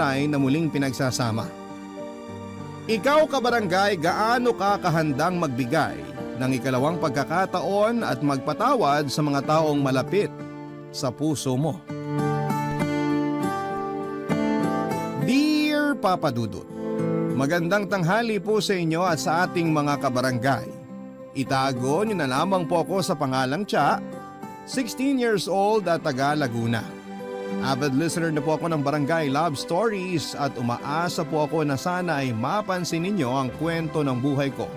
na muling pinagsasama. Ikaw kabarangay, gaano ka kahandang magbigay ng ikalawang pagkakataon at magpatawad sa mga taong malapit sa puso mo? Dear Papa Dudut, magandang tanghali po sa inyo at sa ating mga kabarangay. Itago niyo na lamang po ako sa pangalang Cha, 16 years old at taga Laguna. Avid listener na po ako ng Barangay Love Stories at umaasa po ako na sana ay mapansin ninyo ang kwento ng buhay ko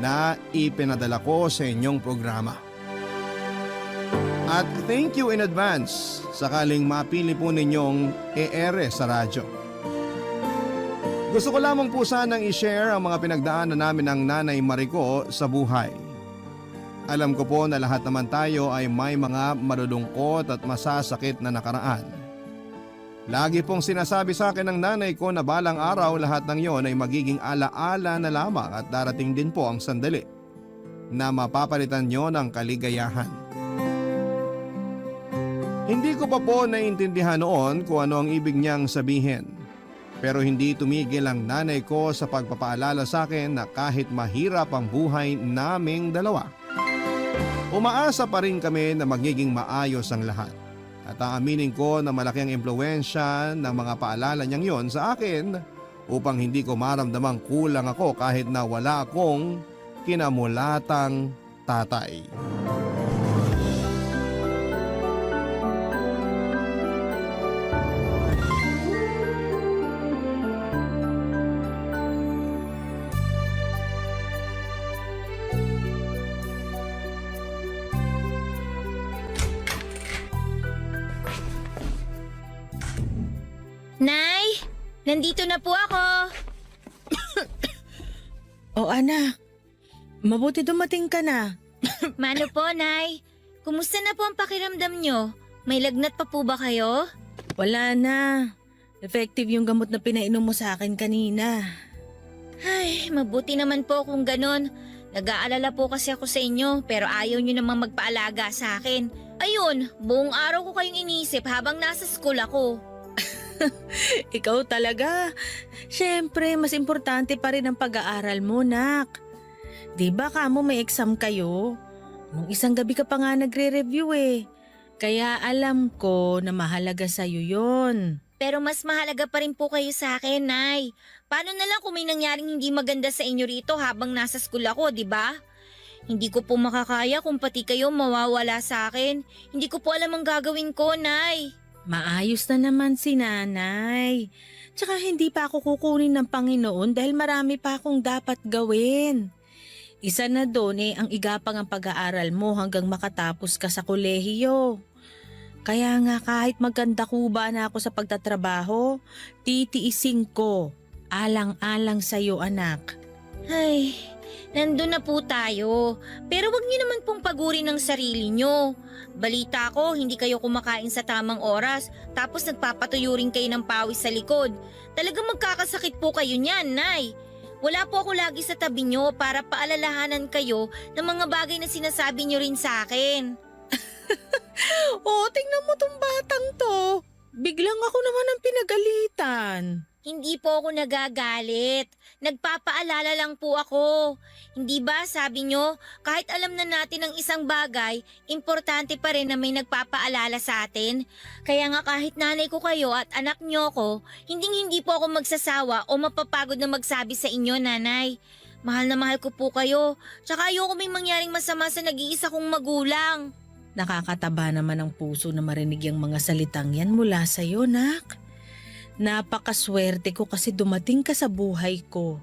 na ipinadala ko sa inyong programa. At thank you in advance sakaling mapili po ninyong e-ere sa radyo. Gusto ko lamang po sanang i-share ang mga pinagdaanan namin ng Nanay Marico sa buhay. Alam ko po na lahat naman tayo ay may mga malulungkot at masasakit na nakaraan. Lagi pong sinasabi sa akin ng nanay ko na balang araw lahat ng yon ay magiging alaala na lamang at darating din po ang sandali na mapapalitan nyo ng kaligayahan. Hindi ko pa po naiintindihan noon kung ano ang ibig niyang sabihin. Pero hindi tumigil ang nanay ko sa pagpapaalala sa akin na kahit mahirap ang buhay naming dalawa, umaasa pa rin kami na magiging maayos ang lahat. At aaminin ko na malaki ang impluwensya ng mga paalala niyang yon sa akin upang hindi ko maramdamang kulang ako kahit na wala akong kinamulatang tatay. Nay, nandito na po ako. O anak, mabuti dumating ka na. Mano po, Nay? Kumusta na po ang pakiramdam nyo? May lagnat pa po ba kayo? Wala na. Effective yung gamot na pinainom mo sa akin kanina. Ay, mabuti naman po kung ganon. Nag-aalala po kasi ako sa inyo pero ayaw nyo namang magpaalaga sa akin. Ayun, buong araw ko kayong inisip habang nasa school ako. Ikaw talaga. Siyempre, mas importante pa rin ang pag-aaral mo, nak. Di ba kamo may exam kayo? Nung isang gabi ka pa nga nagre-review eh. Kaya alam ko na mahalaga sa'yo yon. Pero mas mahalaga pa rin po kayo sa akin, Nay. Paano na lang kung may nangyaring hindi maganda sa inyo rito habang nasa school ako, di ba? Hindi ko po makakaya kung pati kayo mawawala sa akin. Hindi ko po alam ang gagawin ko, Nay. Maayos na naman si nanay. Tsaka hindi pa ako kukunin ng Panginoon dahil marami pa akong dapat gawin. Isa na doon ang igapang ang pag-aaral mo hanggang makatapos ka sa kolehiyo. Kaya nga kahit maganda kuba na ako sa pagtatrabaho, titiisin ko. Alang-alang sa'yo, anak. Ay, nandun na po tayo. Pero wag niyo naman pong pagurin ng sarili niyo. Balita ko, hindi kayo kumakain sa tamang oras, tapos nagpapatuyo rin kayo ng pawis sa likod. Talagang magkakasakit po kayo niyan, Nay. Wala po ako lagi sa tabi niyo para paalalahanan kayo ng mga bagay na sinasabi niyo rin sa akin. Oo, tingnan mo tong batang to. Biglang ako naman ang pinagalitan. Hindi po ako nagagalit. Nagpapaalala lang po ako. Hindi ba sabi nyo, kahit alam na natin ang isang bagay, importante pa rin na may nagpapaalala sa atin? Kaya nga kahit nanay ko kayo at anak nyo ko, hindi po ako magsasawa o mapapagod na magsabi sa inyo, nanay. Mahal na mahal ko po kayo. Tsaka ayoko may mangyaring masama sa nag-iisa kong magulang. Nakakataba naman ang puso na marinig yung mga salitang yan mula sa'yo, nak. Napakaswerte ko kasi dumating ka sa buhay ko.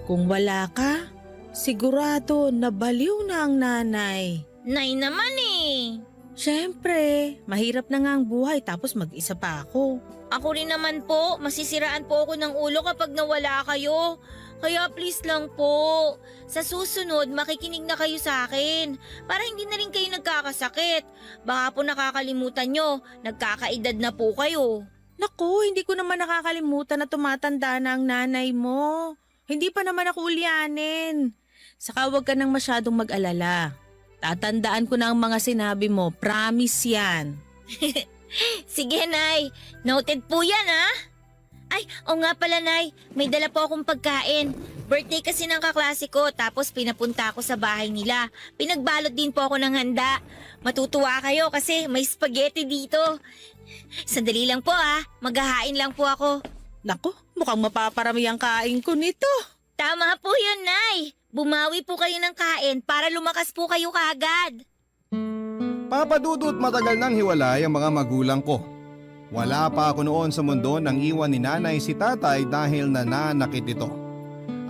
Kung wala ka, sigurado nabaliw na ang nanay. Nay naman eh. Siyempre, mahirap na nga ang buhay tapos mag-isa pa ako. Ako rin naman po, masisiraan po ako ng ulo kapag nawala kayo. Kaya please lang po, sa susunod makikinig na kayo sa akin para hindi na rin kayo nagkakasakit. Baka po nakakalimutan nyo, nagkakaedad na po kayo. Naku, hindi ko naman nakakalimutan na tumatanda na ang nanay mo. Hindi pa naman ako ulyanin. Saka huwag ka nang masyadong mag-alala. Tatandaan ko na ang mga sinabi mo, promise yan. Sige, Nay. Noted po yan, ha? Ay, o nga pala, Nay. May dala po akong pagkain. Birthday kasi ng kaklase ko, tapos pinapunta ako sa bahay nila. Pinagbalot din po ako ng handa. Matutuwa kayo kasi may spaghetti dito. Sandali lang po maghahain lang po ako. Nako, mukhang mapaparami ang kain ko nito. Tama po yun, Nay. Bumawi po kayo ng kain para lumakas po kayo kaagad. Papa Dudut, matagal nang hiwalay ang mga magulang ko. Wala pa ako noon sa mundo nang iwan ni nanay si tatay dahil nananakit ito.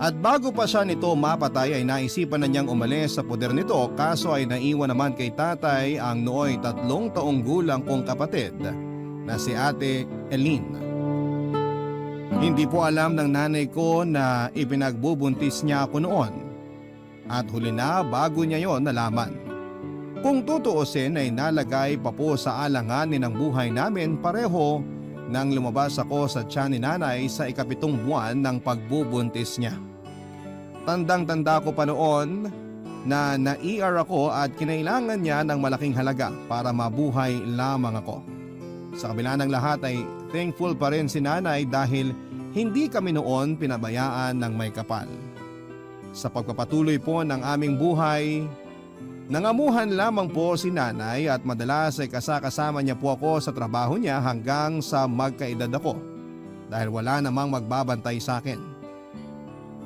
At bago pa siya nito mapatay ay naisipan na niyang umalis sa poder nito, kaso ay naiwan naman kay tatay ang nooy 3 taong gulang kong kapatid na si Ate Eileen. Hindi po alam ng nanay ko na ipinagbubuntis niya ako noon. At huli na bago niya yon nalaman. Kung tutuusin ay nalagay pa po sa alanganin ng buhay namin pareho nang lumabas ako sa tiyan ni nanay sa 7 buwan ng pagbubuntis niya. Tandang-tanda ko pa noon na na-ER ako at kinailangan niya ng malaking halaga para mabuhay lamang ako. Sa kabila ng lahat ay thankful pa rin si nanay dahil hindi kami noon pinabayaan ng may kapal. Sa pagpapatuloy po ng aming buhay, nangamuhan lamang po si nanay at madalas ay kasama niya po ako sa trabaho niya hanggang sa magkaedad ako dahil wala namang magbabantay sa akin.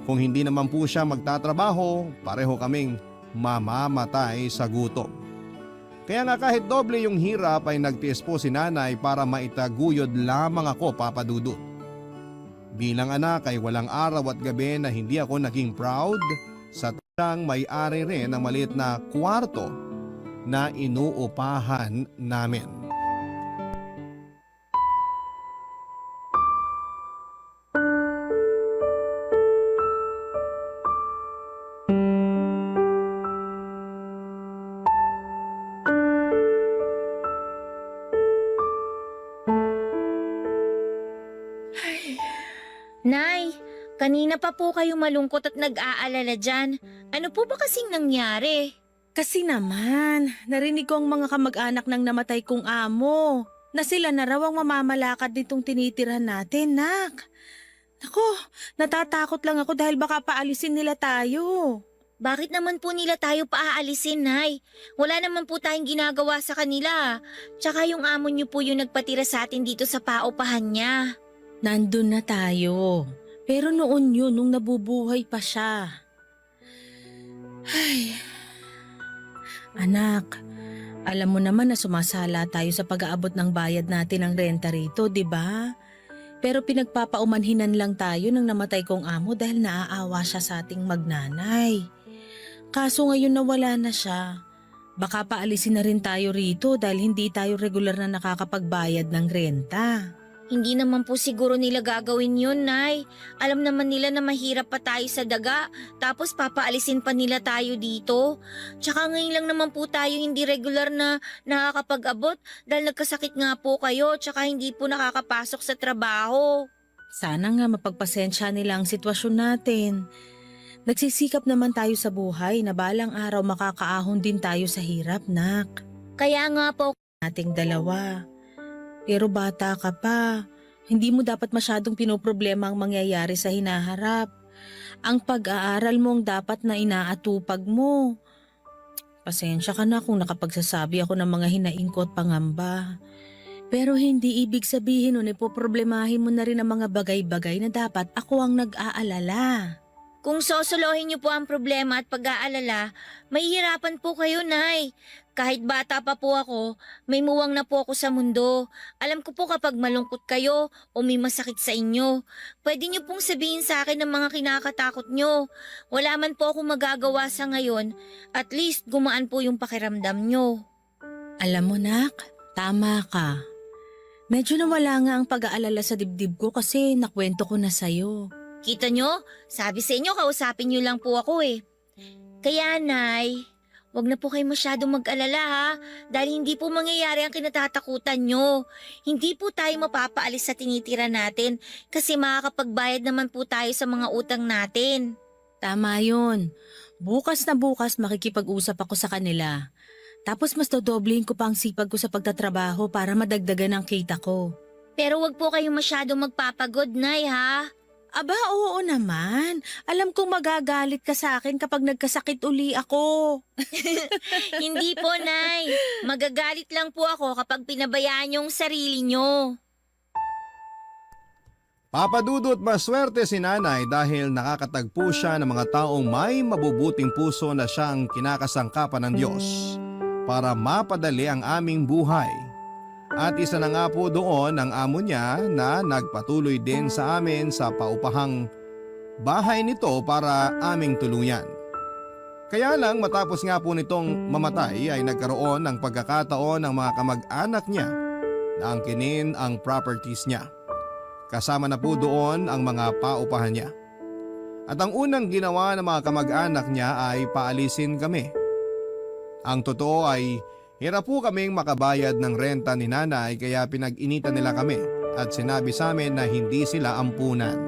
Kung hindi naman po siya magtatrabaho, pareho kaming mamamatay sa gutom. Kaya nga kahit doble yung hirap ay nagtiis po si nanay para maitaguyod lamang ako, Papa Dudut. Bilang anak ay walang araw at gabi na hindi ako naging proud sa siyang may-ari rin ng maliit na kwarto na inuupahan namin. Nay, kanina pa po kayo malungkot at nag-aalala dyan. Ano po ba kasing nangyari? Kasi naman, narinig ko ang mga kamag-anak ng namatay kong amo na sila na raw ang mamamalakad nitong tinitirhan natin, nak. Nako, natatakot lang ako dahil baka paalisin nila tayo. Bakit naman po nila tayo paaalisin, Nay? Wala naman po tayong ginagawa sa kanila. Tsaka yung amo niyo po yung nagpatira sa atin dito sa paupahan niya. Nandun na tayo. Pero noon yun, nung nabubuhay pa siya. Ay, anak, alam mo naman na sumasala tayo sa pag-aabot ng bayad natin ng renta rito, di ba? Pero pinagpapaumanhinan lang tayo nang namatay kong amo dahil naaawa siya sa ating magnanay. Kaso ngayon na wala na siya, baka paalisin na rin tayo rito dahil hindi tayo regular na nakakapagbayad ng renta. Hindi naman po siguro nila gagawin yun, Nay. Alam naman nila na mahirap pa tayo sa daga, tapos papaalisin pa nila tayo dito. Tsaka ngayon lang naman po tayo hindi regular na nakakapag-abot dahil nagkasakit nga po kayo, tsaka hindi po nakakapasok sa trabaho. Sana nga mapagpasensya nila ang sitwasyon natin. Nagsisikap naman tayo sa buhay na balang araw makakaahon din tayo sa hirap, nak. Kaya nga po, Ating dalawa. Pero bata ka pa, hindi mo dapat masyadong pinoproblema ang mangyayari sa hinaharap. Ang pag-aaral mo ang dapat na inaatupag mo. Pasensya ka na kung nakapagsasabi ako ng mga hinaing ko at pangamba. Pero hindi ibig sabihin nun ipoproblemahin mo na rin ang mga bagay-bagay na dapat ako ang nag-aalala. kung sosolohin niyo po ang problema at pag-aalala, mahihirapan po kayo, Nay. Kahit bata pa po ako, may muwang na po ako sa mundo. Alam ko po kapag malungkot kayo o may masakit sa inyo, pwede niyo pong sabihin sa akin ang mga kinakatakot niyo. Wala man po akong magagawa sa ngayon, at least gumaan po yung pakiramdam niyo. Alam mo, nak, tama ka. Medyo nawala nga ang pag-aalala sa dibdib ko kasi nakwento ko na sa'yo. Kita nyo? Sabi sa inyo, kausapin nyo lang po ako eh. Kaya, Nay, wag na po kayo masyadong mag-alala ha, dahil hindi po mangyayari ang kinatatakutan nyo. Hindi po tayo mapapaalis sa tinitira natin kasi makakapagbayad naman po tayo sa mga utang natin. Tama yun. Bukas na bukas makikipag-usap ako sa kanila. Tapos mas dodoblehin ko pa ang sipag ko sa pagtatrabaho para madagdagan ang kita ko. Pero wag po kayong masyadong magpapagod, Nay, ha? Aba, oo naman. Alam kong magagalit ka sa akin kapag nagkasakit uli ako. Hindi po, Nay. Magagalit lang po ako kapag pinabayaan yung sarili nyo. Papa Dudut, maswerte si nanay dahil nakakatagpo siya ng mga taong may mabubuting puso na siyang kinakasangkapan ng Diyos para mapadali ang aming buhay. At isa na nga po doon ang amo niya na nagpatuloy din sa amin sa paupahang bahay nito para aming tuluyan. Kaya lang matapos nga po nitong mamatay ay nagkaroon ng pagkakataon ng mga kamag-anak niya na angkinin ang properties niya. Kasama na po doon ang mga paupahan niya. At ang unang ginawa ng mga kamag-anak niya ay paalisin kami. Ang totoo ay hirap po kaming makabayad ng renta ni nanay kaya pinag-initan nila kami at sinabi sa amin na hindi sila ampunan.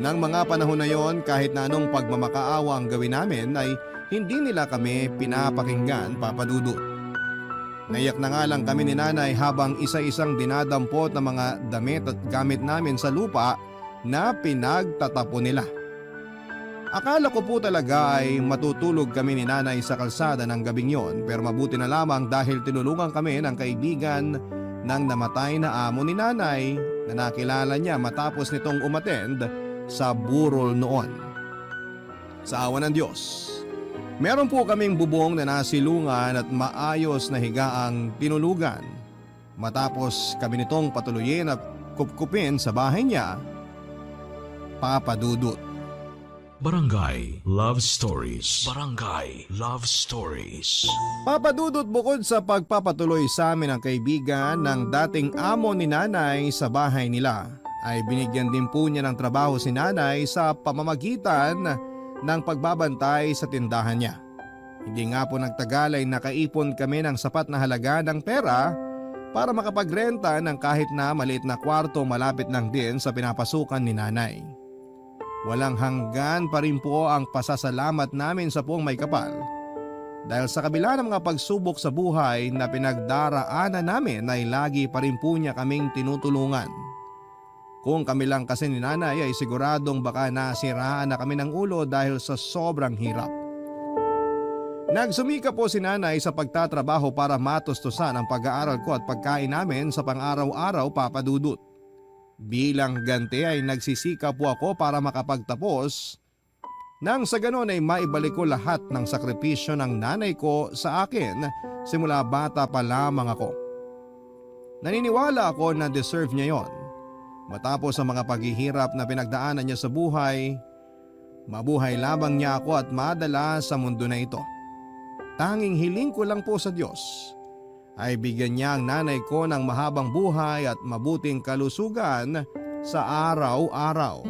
Nang mga panahon na yon, kahit na anong pagmamakaawa ang gawin namin ay hindi nila kami pinapakinggan, Papa Dudut. Naiyak na nga lang kami ni nanay habang isa-isang dinadampot ng mga damit at gamit namin sa lupa na pinagtatapon nila. Akala ko po talaga ay matutulog kami ni nanay sa kalsada ng gabing yon, pero mabuti na lamang dahil tinulungan kami ng kaibigan ng namatay na amo ni nanay na nakilala niya matapos nitong umattend sa burol noon. Sa awa ng Diyos, meron po kaming bubong na nasilungan at maayos na higaang tinulugan. Matapos kami nitong patuluyin at kupkupin sa bahay niya, Papa Dudut. Barangay Love Stories. Barangay Love Stories. Papa Dudut, bukod sa pagpapatuloy sa amin ng kaibigan ng dating amo ni nanay sa bahay nila, ay binigyan din po niya ng trabaho si nanay sa pamamagitan ng pagbabantay sa tindahan niya. Hindi nga po nagtagal ay nakaipon kami ng sapat na halaga ng pera para makapagrenta ng kahit na maliit na kwarto malapit lang din sa pinapasukan ni nanay. Walang hanggan pa rin po ang pasasalamat namin sa Puong May Kapal dahil sa kabila ng mga pagsubok sa buhay na pinagdaraanan namin ay lagi pa rin po niya kaming tinutulungan. Kung kami lang kasi ni nanay ay siguradong baka nasiraan na kami ng ulo dahil sa sobrang hirap. Nagsumika po si nanay sa pagtatrabaho para matustusan ang pag-aaral ko at pagkain namin sa pang-araw-araw, Papa Dudut. Bilang ganti ay nagsisika po ako para makapagtapos nang sa ganon ay maibalik ko lahat ng sakripisyo ng nanay ko sa akin simula bata pa lamang ako. Naniniwala ako na deserve niya yon. Matapos ang mga paghihirap na pinagdaanan niya sa buhay, mabuhay labang niya ako at madala sa mundo na ito. Tanging hiling ko lang po sa Diyos ay bigyan niya ang nanay ko ng mahabang buhay at mabuting kalusugan sa araw-araw.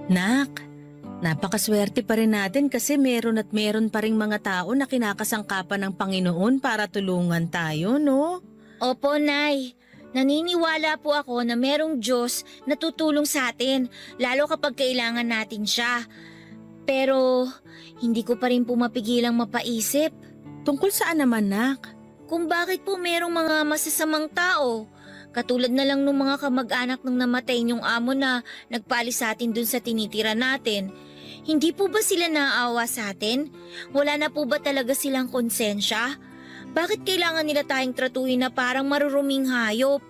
Nak, napakaswerte pa rin natin kasi meron at meron pa ring mga tao na kinakasangkapan ng Panginoon para tulungan tayo, no? Opo, Nay. Naniniwala po ako na merong Diyos na tutulong sa atin, lalo kapag kailangan natin siya. Pero hindi ko pa rin po mapigilang mapaisip Tungkol saan naman, Nak? kung bakit po merong mga masasamang tao. Katulad na lang ng mga kamag-anak ng namatay niyong amo na nagpalis sa atin dun sa tinitira natin. Hindi po ba sila naaawa sa atin? Wala na po ba talaga silang konsensya? Bakit kailangan nila tayong tratuhin na parang maruruming hayop?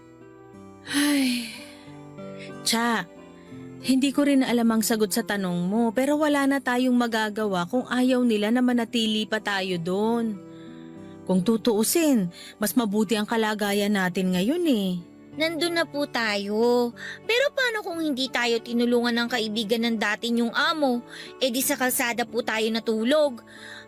Ay, Cha, hindi ko rin alam ang sagot sa tanong mo pero wala na tayong magagawa kung ayaw nila na manatili pa tayo doon. Kung tutuusin, mas mabuti ang kalagayan natin ngayon eh. Nandun na po tayo. Pero paano kung hindi tayo tinulungan ng kaibigan ng dati niyong amo? E di sa kalsada po tayo natulog.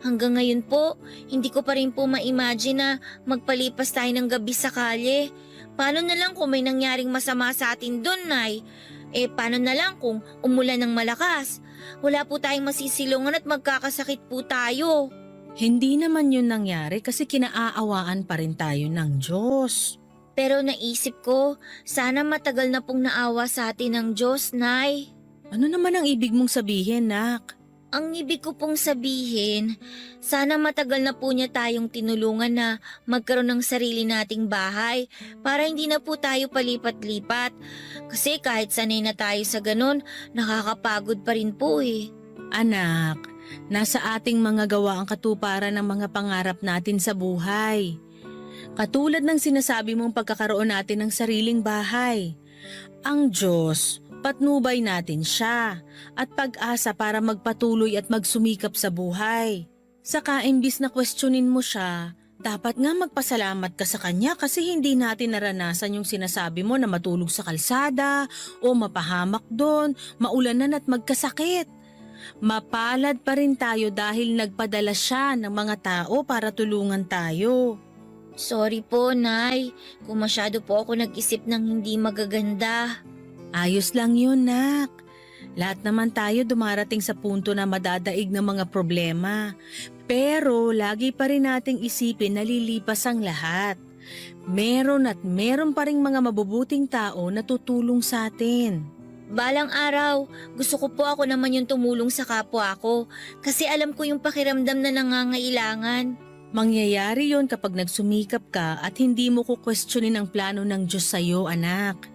Hanggang ngayon po, hindi ko pa rin po ma-imagine na magpalipas tayo ng gabi sa kalye. Paano na lang kung may nangyaring masama sa atin doon, Nay? Eh paano na lang kung umulan ng malakas? Wala po tayong masisilungan at magkakasakit po tayo. Hindi naman yun nangyari kasi kinaaawaan pa rin tayo ng Diyos. Pero naisip ko, sana matagal na pong naawa sa atin ng Diyos, Nay. Ano naman ang ibig mong sabihin, nak? Ang ibig ko pong sabihin, sana matagal na po niya tayong tinulungan na magkaroon ng sarili nating bahay para hindi na po tayo palipat-lipat. Kasi kahit sanay na tayo sa ganun, nakakapagod pa rin po eh. Anak, nasa ating mga gawa ang katuparan ng mga pangarap natin sa buhay. Katulad ng sinasabi mong pagkakaroon natin ng sariling bahay. Ang Diyos, patnubay natin siya at pag-asa para magpatuloy at magsumikap sa buhay. Saka imbis na questionin mo siya, dapat nga magpasalamat ka sa kanya kasi hindi natin naranasan yung sinasabi mo na matulog sa kalsada o mapahamak doon, maulanan at magkasakit. Mapalad pa rin tayo dahil nagpadala siya ng mga tao para tulungan tayo. Sorry po, Nay, kung masyado po ako nag-isip ng hindi magaganda. Ayos lang yun, nak. Lahat naman tayo dumarating sa punto na madadaig ng mga problema. Pero lagi pa rin nating isipin na lilipas ang lahat. Meron pa ring mga mabubuting tao na tutulong sa atin. Balang araw, gusto ko po ako naman yung tumulong sa kapwa ko kasi alam ko yung pakiramdam na nangangailangan. Mangyayari yon kapag nagsumikap ka at hindi mo kukwestiyonin ang plano ng Diyos sa'yo, anak.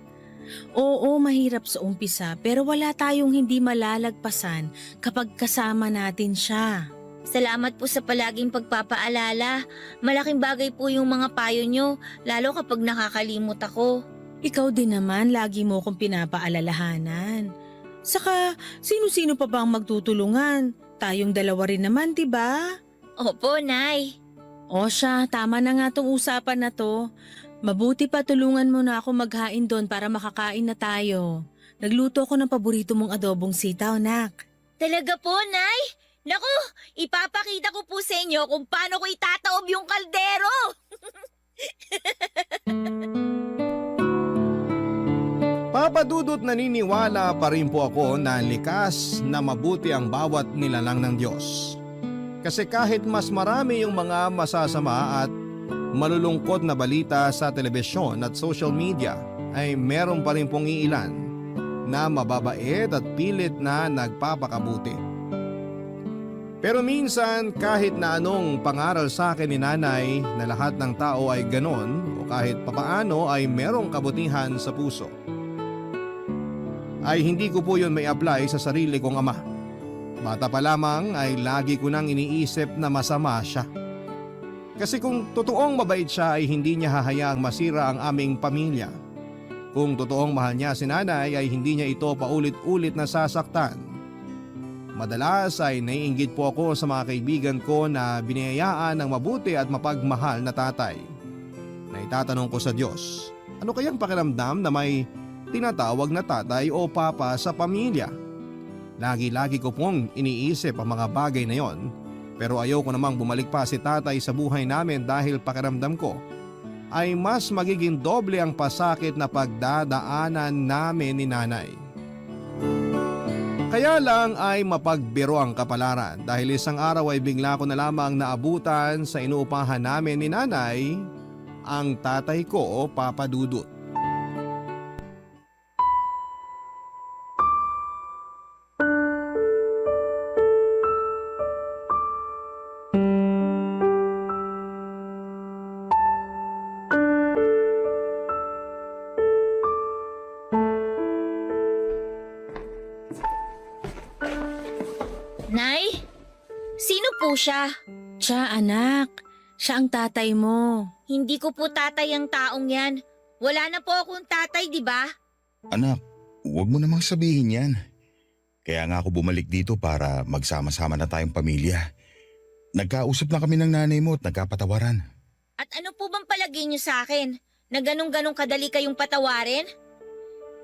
Oo, mahirap sa umpisa pero wala tayong hindi malalagpasan kapag kasama natin siya. Salamat po sa palaging pagpapaalala. Malaking bagay po yung mga payo nyo, lalo kapag nakakalimot ako. Ikaw din naman, lagi mo akong pinapaalalahanan. Saka, sino-sino pa ba ang magtutulungan? Tayong dalawa rin naman, di ba? Opo, Nay. O siya, tama na nga tong usapan na to. Mabuti pa tulungan mo na ako maghain doon para makakain na tayo. Nagluto ako ng paborito mong adobong sitaw, nak. Talaga po, Nay? Naku, ipapakita ko po sa inyo kung paano ko itataob yung kaldero. Papadudot naniniwala pa rin po ako na likas na mabuti ang bawat nilalang ng Diyos. Kasi kahit mas marami yung mga masasama at malulungkot na balita sa telebisyon at social media, ay meron pa rin pong iilan na mababait at pilit na nagpapakabuti. Pero minsan kahit na anong pangaral sa akin ni nanay na lahat ng tao ay ganon o kahit papaano ay merong kabutihan sa puso, ay hindi ko po yun may apply sa sarili kong ama. Bata pa lamang ay lagi ko nang iniisip na masama siya. Kasi kung totoong mabait siya ay hindi niya hahayaang masira ang aming pamilya. Kung totoong mahal niya si nanay ay hindi niya ito paulit-ulit na sasaktan. Madalas ay naiinggit po ako sa mga kaibigan ko na biniyayaan ng mabuti at mapagmahal na tatay. Naitatanong ko sa Diyos, ano kayang pakiramdam na may tinatawag na tatay o papa sa pamilya? Lagi-lagi ko pong iniisip ang mga bagay na yon, pero ayoko namang bumalik pa si tatay sa buhay namin dahil pakiramdam ko ay mas magiging doble ang pasakit na pagdadaanan namin ni nanay. Kaya lang ay mapagbiro ang kapalaran dahil isang araw ay bigla ko na lamang naabutan sa inuupahan namin ni nanay ang tatay ko o Papa Dudut. Nay? Sino po siya? Siya, anak. Siya ang tatay mo. Hindi ko po tatay ang taong yan. Wala na po akong tatay, di ba? Anak, huwag mo namang sabihin yan. Kaya nga ako bumalik dito para magsama-sama na tayong pamilya. Nagkausap na kami ng nanay mo at nagkapatawaran. At ano po bang palagay niyo sa akin? Na ganong-ganong kadali kayong patawarin?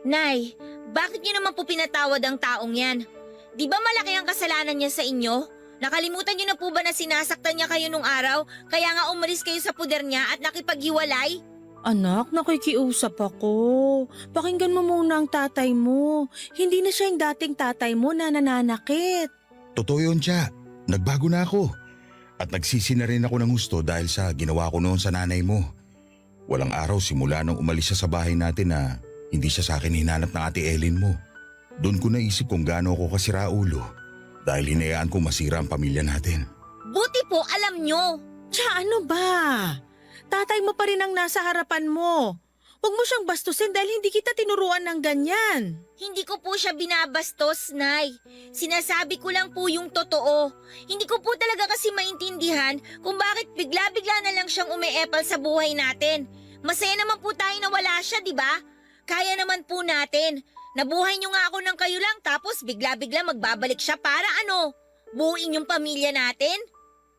Nay, bakit niyo naman po pinatawad ang taong yan? Di ba malaki ang kasalanan niya sa inyo? Nakalimutan niyo na po ba na sinasaktan niya kayo nung araw? Kaya nga umalis kayo sa puder niya at nakipaghiwalay? Anak, nakikiusap ako. Pakinggan mo muna ang tatay mo. Hindi na siya yung dating tatay mo na nananakit. Totoo yun, Tia. Nagbago na ako. At nagsisi na rin ako ng gusto dahil sa ginawa ko noon sa nanay mo. Walang araw simula nung umalis siya sa bahay natin na hindi siya sa akin hinanap ng ate Ellen mo. Doon ko naisip kung gaano ako kasiraulo dahil hinayaan kong masira ang pamilya natin. Buti po alam nyo. Tsa, ano ba? Tatay mo pa rin ang nasa harapan mo. Huwag mo siyang bastusin dahil hindi kita tinuruan ng ganyan. Hindi ko po siya binabastos, Nay. Sinasabi ko lang po yung totoo. Hindi ko po talaga kasi maintindihan kung bakit bigla-bigla na lang siyang umeepal sa buhay natin. Masaya naman po tayo na wala siya, di ba? Kaya naman po natin. Nabuhay niyo nga ako ng kayo lang tapos bigla-bigla magbabalik siya para ano? Buuin yung pamilya natin?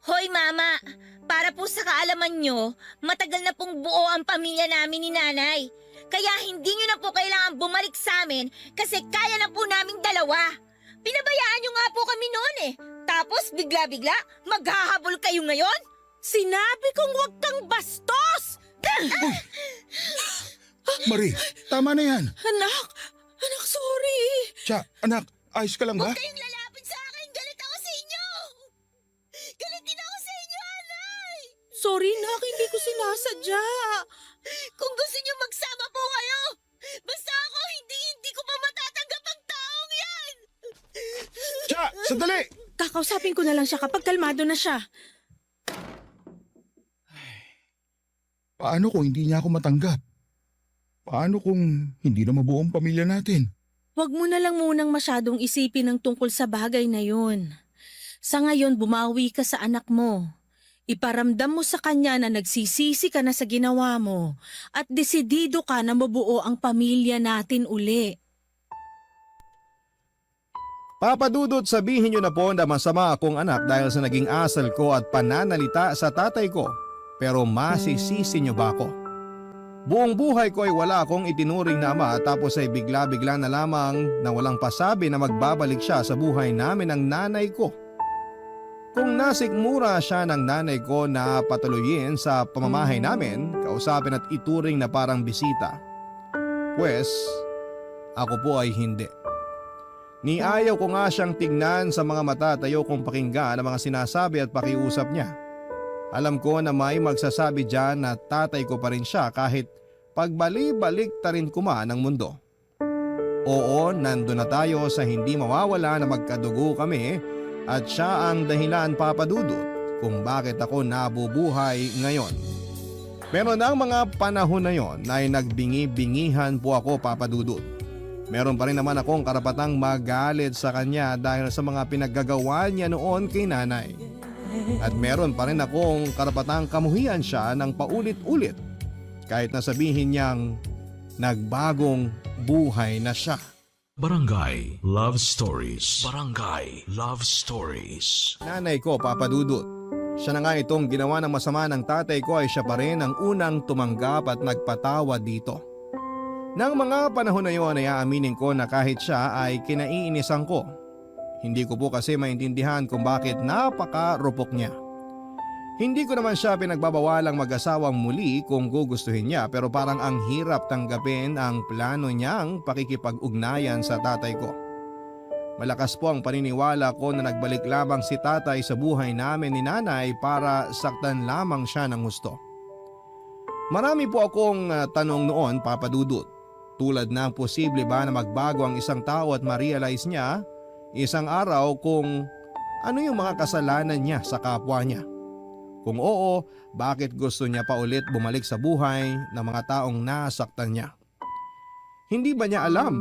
Hoy Mama, para po sa kaalaman nyo, matagal na pong buo ang pamilya namin ni Nanay. Kaya hindi nyo na po kailangan bumalik sa amin kasi kaya na po naming dalawa. Pinabayaan nyo nga po kami noon eh. Tapos bigla-bigla, maghahabol kayo ngayon? Sinabi kong huwag kang bastos! Marie, tama na yan. Anak, sorry. Tsa, anak, ayos ka lang ba? Huwag kayong lalapit sa akin, galit ako sa inyo! Galit din ako sa inyo, Anay! Sorry, Nak, hindi ko sinasadya. Kung gusto niyo magsama po kayo, basta ako hindi ko pa matatanggap ang taong yan! Tsa, sandali! Kakausapin ko na lang siya kapag kalmado na siya. Paano kung hindi niya ako matanggap? Paano kung hindi na mabuo ang pamilya natin? Huwag mo na lang munang masyadong isipin ang tungkol sa bagay na yun. Sa ngayon, bumawi ka sa anak mo. Iparamdam mo sa kanya na nagsisisi ka na sa ginawa mo at desidido ka na mabuo ang pamilya natin uli. Papa Dudut, sabihin niyo na po na masama akong anak dahil sa naging asal ko at pananalita sa tatay ko. Pero masisisi niyo ba ako? Buong buhay ko ay wala akong itinuring na ama tapos ay bigla-bigla na lamang na walang pasabi na magbabalik siya sa buhay namin ng nanay ko. Kung nasikmura siya ng nanay ko na patuloyin sa pamamahay namin, kausapin at ituring na parang bisita, pues ako po ay hindi. Ni ayaw ko nga siyang tignan sa mga mata at ayaw kong pakinggan ang mga sinasabi at pakiusap niya. Alam ko na may magsasabi dyan na tatay ko pa rin siya kahit pagbali-balik ta rin kuma ng mundo. Oo, nando na tayo sa hindi mawawala na magkadugo kami at siya ang dahilan, Papa Dudut, kung bakit ako nabubuhay ngayon. Pero ng mga panahon na yon ay nagbingi-bingihan po ako, Papa Dudut. Meron pa rin naman akong karapatang magalit sa kanya dahil sa mga pinaggagawa niya noon kay nanay. At meron pa rin akong karapatang kamuhian siya ng paulit-ulit kahit na sabihin niyang nagbagong buhay na siya. Barangay Love Stories. Barangay Love Stories. Nanay ko, Papa Dudut. Siya na nga itong ginawa ng masama ng tatay ko ay siya pa rin ang unang tumanggap at nagpatawad dito. Nang mga panahon na yun ay aaminin ko na kahit siya ay kinaiinisan ko. Hindi ko po kasi maintindihan kung bakit napaka-rupok niya. Hindi ko naman siya pinagbabawalang mag-asawang muli kung gugustuhin niya pero parang ang hirap tanggapin ang plano niyang pakikipag-ugnayan sa tatay ko. Malakas po ang paniniwala ko na nagbalik lamang si tatay sa buhay namin ni nanay para saktan lamang siya ng gusto. Marami po akong tanong noon, Papa Dudut. Tulad ng posible ba na magbago ang isang tao at ma-realize niya isang araw kung ano yung mga kasalanan niya sa kapwa niya. Kung oo, bakit gusto niya pa ulit bumalik sa buhay ng mga taong nasaktan niya? Hindi ba niya alam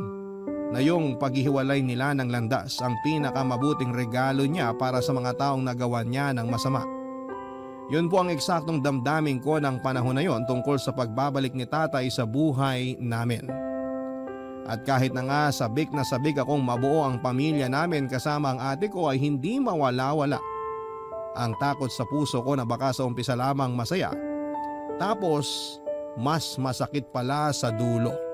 na yung paghihiwalay nila ng landas ang pinakamabuting regalo niya para sa mga taong nagawa niya ng masama? Yun po ang eksaktong damdamin ko ng panahon na yon tungkol sa pagbabalik ni tatay sa buhay namin. At kahit na nga sabik na sabik akong mabuo ang pamilya namin kasama ang ate ko ay hindi mawala-wala ang takot sa puso ko na baka sa umpisa lamang masaya tapos mas masakit pala sa dulo.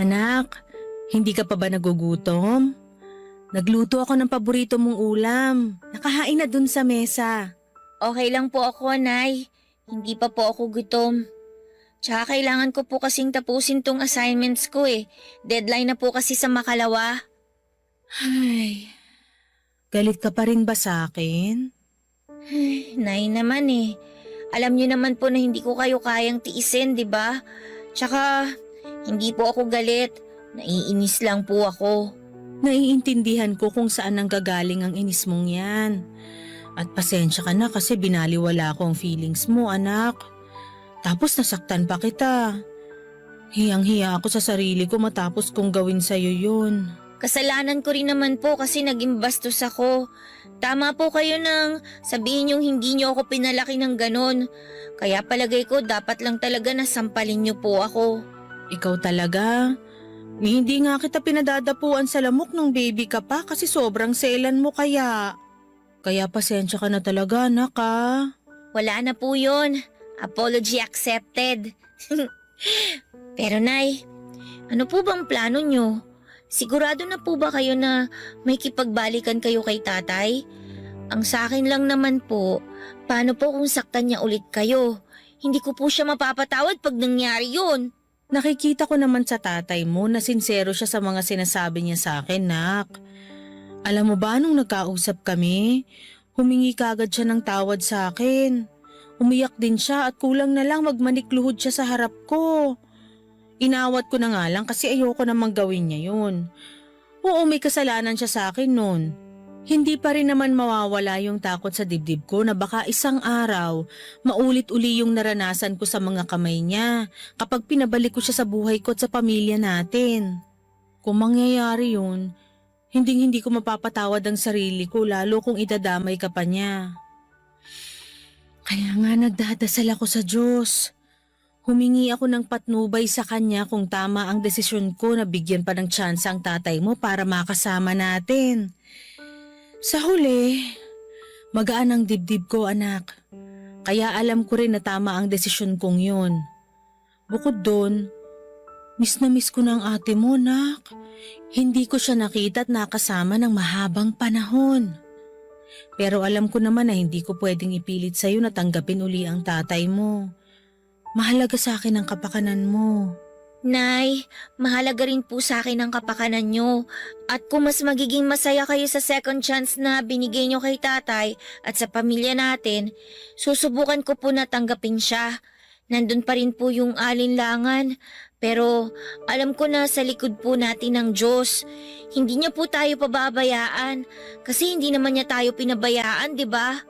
Anak, hindi ka pa ba nagugutom? Nagluto ako ng paborito mong ulam. Nakahain na dun sa mesa. Okay lang po ako, Nay. Hindi pa po ako gutom. Tsaka kailangan ko po kasing tapusin tong assignments ko eh. Deadline na po kasi sa makalawa. Ay, galit ka pa rin ba sa akin? Nay naman eh. Alam niyo naman po na hindi ko kayo kayang tiisin, di ba? Tsaka, hindi po ako galit. Naiinis lang po ako. Naiintindihan ko kung saan nanggagaling ang inis mong yan. At pasensya ka na kasi binaliwala ko ang feelings mo, anak. Tapos nasaktan pa kita. Hiyang-hiya ako sa sarili ko matapos kong gawin sa'yo yun. Kasalanan ko rin naman po kasi naging bastos ako. Tama po kayo nang sabihin yung hindi niyo ako pinalaki ng ganon. Kaya palagay ko dapat lang talaga na sampalin niyo po ako. Ikaw talaga? Hindi nga kita pinadadapuan sa lamok nung baby ka pa kasi sobrang selan mo kaya. Kaya pasensya ka na talaga, anak ha. Wala na po yun. Apology accepted. Pero Nay, ano po bang plano niyo? Sigurado na po ba kayo na may kipagbalikan kayo kay tatay? Ang sa akin lang naman po, paano po kung saktan niya ulit kayo? Hindi ko po siya mapapatawad pag nangyari yun. Nakikita ko naman sa tatay mo na sincero siya sa mga sinasabi niya sa akin, nak. Alam mo ba nung nagkausap kami, humingi kagad siya ng tawad sa akin. Umiyak din siya at kulang na lang magmanikluhod siya sa harap ko. Inawat ko na nga lang kasi ayoko namang gawin niya yun. Oo, may kasalanan siya sa akin nun. Hindi pa rin naman mawawala yung takot sa dibdib ko na baka isang araw maulit-uli yung naranasan ko sa mga kamay niya kapag pinabalik ko siya sa buhay ko at sa pamilya natin. Kung mangyayari yun, hindi ko mapapatawad ang sarili ko lalo kung idadamay ka pa niya. Kaya nga nagdadasal ako sa Diyos. Humingi ako ng patnubay sa kanya kung tama ang desisyon ko na bigyan pa ng tsansa ang tatay mo para makasama natin. Sa huli, magaan ang dibdib ko, anak. Kaya alam ko rin na tama ang desisyon kong yun. Bukod doon, miss na miss ko ng ate mo, nak. Hindi ko siya nakita at nakasama ng mahabang panahon. Pero alam ko naman na hindi ko pwedeng ipilit sa'yo na tanggapin uli ang tatay mo. Mahalaga sa akin ang kapakanan mo. Nay, mahalaga rin po sa akin ang kapakanan nyo. At kung mas magiging masaya kayo sa second chance na binigay nyo kay tatay at sa pamilya natin, susubukan ko po na tanggapin siya. Nandun pa rin po yung alinlangan. Pero alam ko na sa likod po natin ng Diyos. Hindi niya po tayo pababayaan. Kasi hindi naman niya tayo pinabayaan, di ba?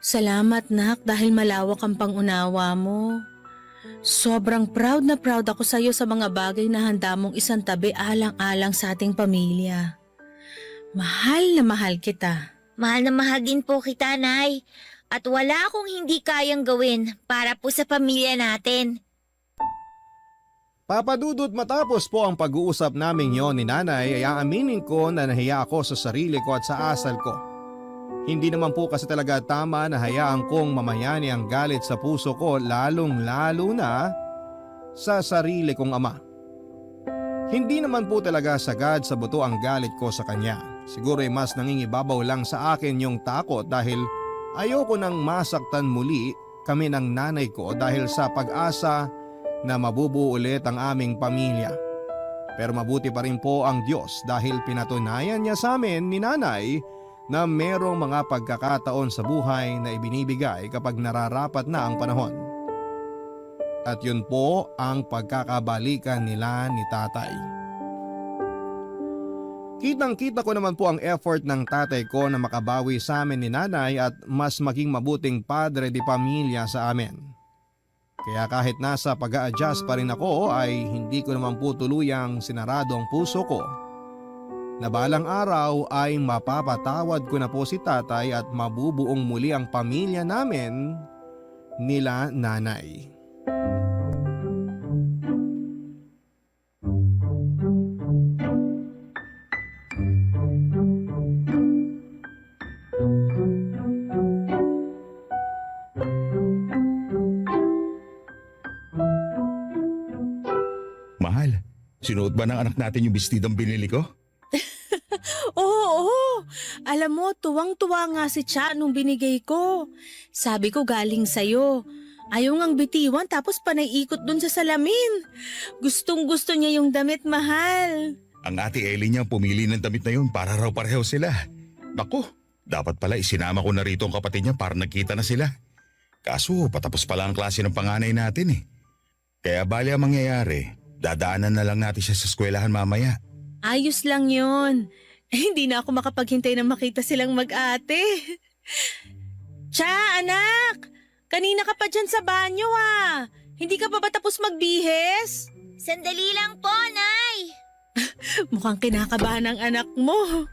Salamat, nak, dahil malawak ang pangunawa mo. Sobrang proud na proud ako sa iyo sa mga bagay na handa mong isang tabi alang-alang sa ating pamilya. Mahal na mahal kita. Mahal na mahal din po kita, Nay. At wala akong hindi kayang gawin para po sa pamilya natin. Papadudot matapos po ang pag-uusap namin yon ni nanay ay aaminin ko na nahiya ako sa sarili ko at sa asal ko. Hindi naman po kasi talaga tama na hayaan kong mamayani ang galit sa puso ko lalong-lalo na sa sarili kong ama. Hindi naman po talaga sagad sa buto ang galit ko sa kanya. Siguro ay mas nangingibabaw lang sa akin yung takot dahil ayoko nang masaktan muli kami ng nanay ko dahil sa pag-asa na mabubuo ulit ang aming pamilya. Pero mabuti pa rin po ang Diyos dahil pinatunayan niya sa amin ni nanay na merong mga pagkakataon sa buhay na ibinibigay kapag nararapat na ang panahon. At yun po ang pagkakabalikan nila ni tatay. Kitang-kita ko naman po ang effort ng tatay ko na makabawi sa amin ni nanay at mas maging mabuting padre di pamilya sa amin. Kaya kahit nasa pag-a-adjust pa rin ako ay hindi ko naman po tuluyang sinarado ang puso ko. Na balang araw ay mapapatawad ko na po si tatay at mabubuong muli ang pamilya namin nila nanay. Mahal, sinuot ba ng anak natin yung bestidong binili ko? Oo, Alam mo, tuwang-tuwa nga si Cha nung binigay ko. Sabi ko galing sa'yo. Ayaw ngang bitiwan tapos panay ikot dun sa salamin. Gustong-gusto niya yung damit, mahal. Ang ate Ellie niya pumili ng damit na yun para raw pareho sila. Naku, dapat pala isinama ko na rito ang kapatid niya para nagkita na sila. Kaso patapos pala ang klase ng panganay natin eh. Kaya bali ang mangyayari, dadaanan na lang natin siya sa eskwelahan mamaya. Ayos lang yun. Hindi na ako makapaghintay na makita silang mag-ate. Cha, anak! Kanina ka pa dyan sa banyo ah. Hindi ka pa ba tapos magbihis? Sandali lang po, Nay. Mukhang kinakabahan ang anak mo.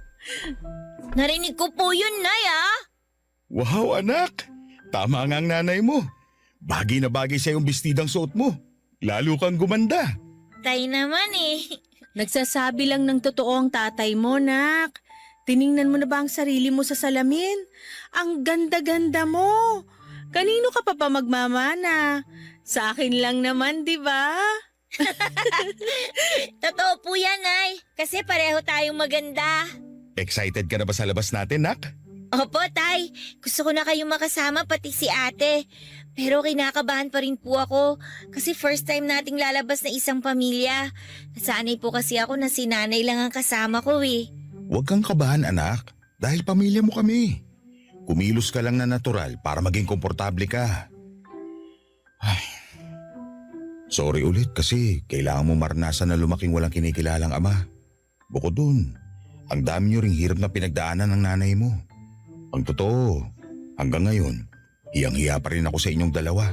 Narinig ko po yun, Nay, ah. Wow anak, tama nga ang nanay mo. Bagay na bagay sa yung bestidang suot mo. Lalo kang gumanda. Tay naman eh. Nagsasabi lang ng totoo ang tatay mo, nak. Tiningnan mo na ba ang sarili mo sa salamin? Ang ganda-ganda mo. Kanino ka pa magmamana? Sa akin lang naman, di ba? Totoo po yan, Nay. Kasi pareho tayong maganda. Excited ka na ba sa labas natin, nak? Opo, Tay. Gusto ko na kayong makasama pati si ate. Pero kinakabahan pa rin po ako kasi first time nating lalabas na isang pamilya. Nasanay po kasi ako na si nanay lang ang kasama ko eh. Huwag kang kabahan anak, dahil pamilya mo kami. Kumilos ka lang na natural para maging komportable ka. Ay, sorry ulit kasi kailangan mo maranasan na lumaking walang kinikilalang ama. Bukod dun, ang dami niyo ring hirap na pinagdaanan ng nanay mo. Ang totoo, hanggang ngayon, hiyang-hiya pa rin ako sa inyong dalawa.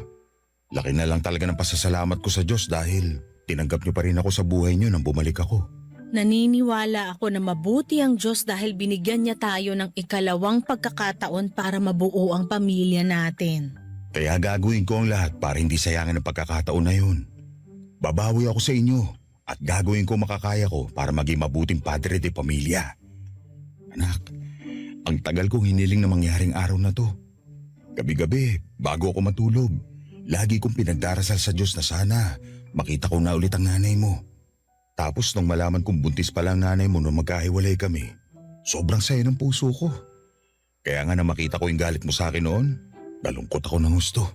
Laki na lang talaga ng pasasalamat ko sa Diyos dahil tinanggap niyo pa rin ako sa buhay niyo nang bumalik ako. Naniniwala ako na mabuti ang Diyos dahil binigyan niya tayo ng ikalawang pagkakataon para mabuo ang pamilya natin. Kaya gagawin ko ang lahat para hindi sayangin ang pagkakataon na yun. Babawi ako sa inyo at gagawin ko makakaya ko para maging mabuting padre de pamilya. Anak, ang tagal kong hiniling na mangyaring araw na to. Gabi-gabi, bago ako matulog, lagi kong pinagdarasal sa Diyos na sana makita ko na ulit ang nanay mo. Tapos nung malaman kong buntis pala ang nanay mo nung magkahiwalay kami, sobrang saya ng puso ko. Kaya nga na makita ko yung galit mo sa akin noon, nalungkot ako ng gusto.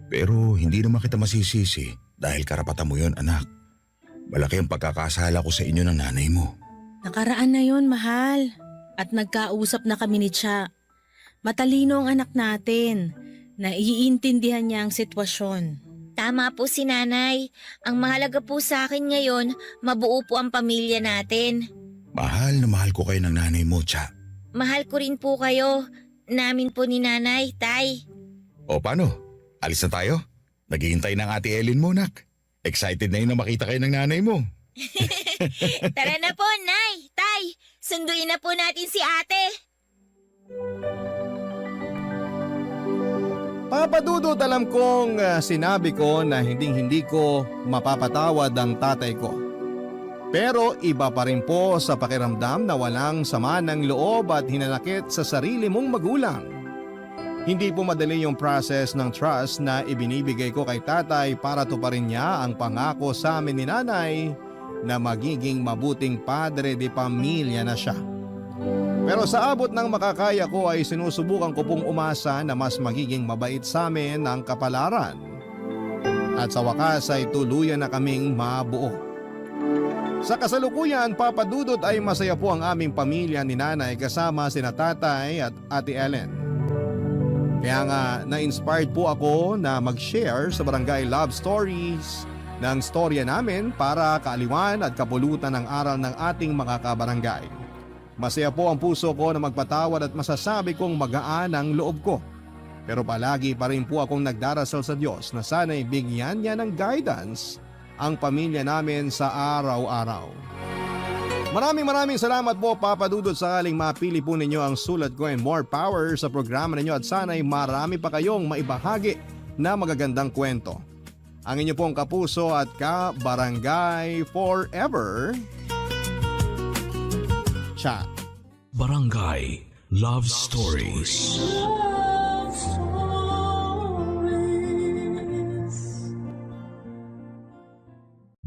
Pero hindi naman kita masisisi dahil karapatan mo yon anak. Malaki ang pagkakasala ko sa inyo ng nanay mo. Nakaraan na yon, mahal. At nagkausap na kami ni Cha. Matalino ang anak natin. Naiintindihan niya ang sitwasyon. Tama po si nanay. Ang mahalaga po sa akin ngayon, mabuo po ang pamilya natin. Mahal na mahal ko kayo ng nanay mo, Cha. Mahal ko rin po kayo. Namin po ni nanay, Tay. O paano? Alis na tayo? Naghihintay ng ate Ellen mo, nak. Excited na yun na makita kayo ng nanay mo. Tara na po, Nay, Tay. Sunduin na po natin si ate. Papa Dudut, alam kong sinabi ko na hindi ko mapapatawad ang tatay ko. Pero iba pa rin po sa pakiramdam na walang sama ng loob at hinanakit sa sarili mong magulang. Hindi po madali yung process ng trust na ibinibigay ko kay tatay para tuparin niya ang pangako sa amin ni nanay na magiging mabuting padre de pamilya na siya. Pero sa abot ng makakaya ko ay sinusubukan ko pong umasa na mas magiging mabait sa amin ang kapalaran. At sa wakas ay tuluyan na kaming mabuo. Sa kasalukuyan, Papa Dudut, ay masaya po ang aming pamilya ni nanay kasama sina tatay at ate Ellen. Kaya nga na-inspired po ako na mag-share sa Barangay Love Stories ng storya namin para kaaliwan at kapulutan ng aral ng ating mga kabarangay. Masaya po ang puso ko na magpatawad at masasabi kong magaan ang loob ko. Pero palagi pa rin po akong nagdarasal sa Diyos na sana'y bigyan niya ng guidance ang pamilya namin sa araw-araw. Maraming salamat po, Papa Dudut, sakaling mapili po ninyo ang sulat ko and more power sa programa ninyo at sana'y marami pa kayong maibahagi na magagandang kwento. Ang inyo pong kapuso at ka-barangay forever, Cha. Barangay Love Stories.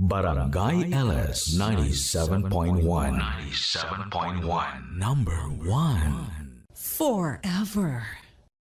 Barangay LS 97.1. 97.1. Number 1. forever.